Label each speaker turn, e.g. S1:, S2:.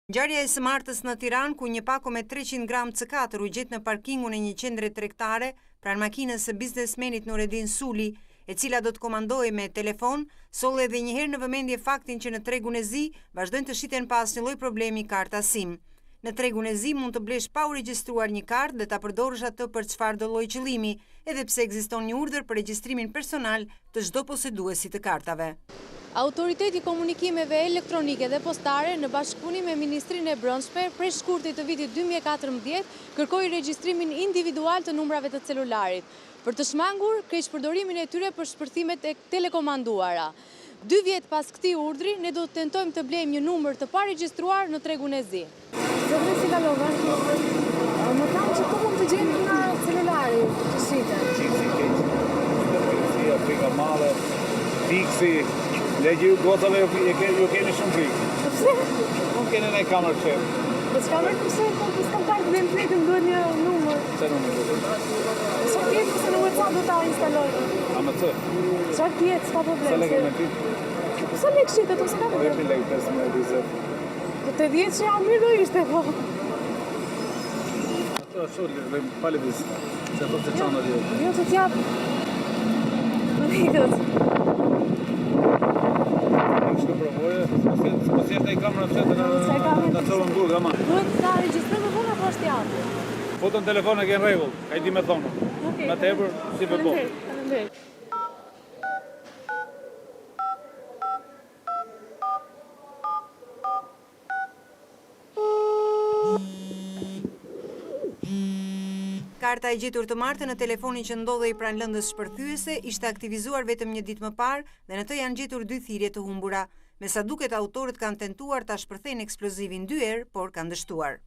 S1: Ngjarja e së martës në Tiranë, ku një pako me 300 gram C4 u gjet në parkingun e një qendre tregtare pranë makinës së biznesmenit Nuredin Suli, e cila do të komandojë me telefon, solli edhe një herë në vëmendje faktin që në tregun e Zi vazhdojnë të shiten pa asnjë lloj problemi karta SIM. Në tregun e Zi mund të blesh pa u regjistruar një kartë dhe ta përdorësh atë për çfarë do lloj qëllimi, edhe pse ekziston një urdhër për regjistrimin personal të çdo poseduesi të kartave.
S2: Autoriteti Komunikimeve Elektronike dhe Postare në bashkëpunim me Ministrinë e Brendshme prej shkurtit të vitit 2014 kërkoi regjistrimin individual të numrave të celularit për të shmangur keqpërdorimin e tyre për shpërthimet e telekomanduara. 2 vjet pas këtij urdhri, ne do të tentojmë të blejmë një numër të paregjistruar në tregun e Zi.
S3: Zotëri si kalova? Më thanë që po mund të gjejmë nga celulari të shiten.
S4: Frika male, fiksi, legji ju gotave ju keni shumë frikë.
S3: Pse?
S4: Nuk keni në kamerë që.
S3: Po s'kamerë përse, po s'kam parë dhe më frikën duhet një numër.
S4: Se numër duhet?
S3: Qa tjetë se në WhatsApp do ta instaloj?
S4: A më të?
S3: Qa tjetë, s'ka problem.
S4: Se legë me ti?
S3: Sa legë shite, to s'ka problem.
S4: 10.000 legë, 5.020.
S3: Po të 10 që mirë do ishte, po.
S4: Ato shumë, dhe pali vizë. Se të të qanë rjo.
S3: Jo të t'jap. Në vikët.
S4: Shko provoje, s'po si e kamera të në qovën gurë, ama.
S3: Duhet ta regjistrojmë vëna po është japë.
S4: Foton telefon e kënë regull, ka i di me thonë. Me tepër, si për po.
S3: Faleminderit.
S1: Karta e gjetur të martë në telefonin që ndodhej pranë lëndës shpërthyese ishte aktivizuar vetëm një ditë më parë dhe në të janë gjetur 2 thirrje të humbura. Me sa duket, autorët kanë tentuar ta shpërthejnë eksplozivin 2 herë, por kanë dështuar.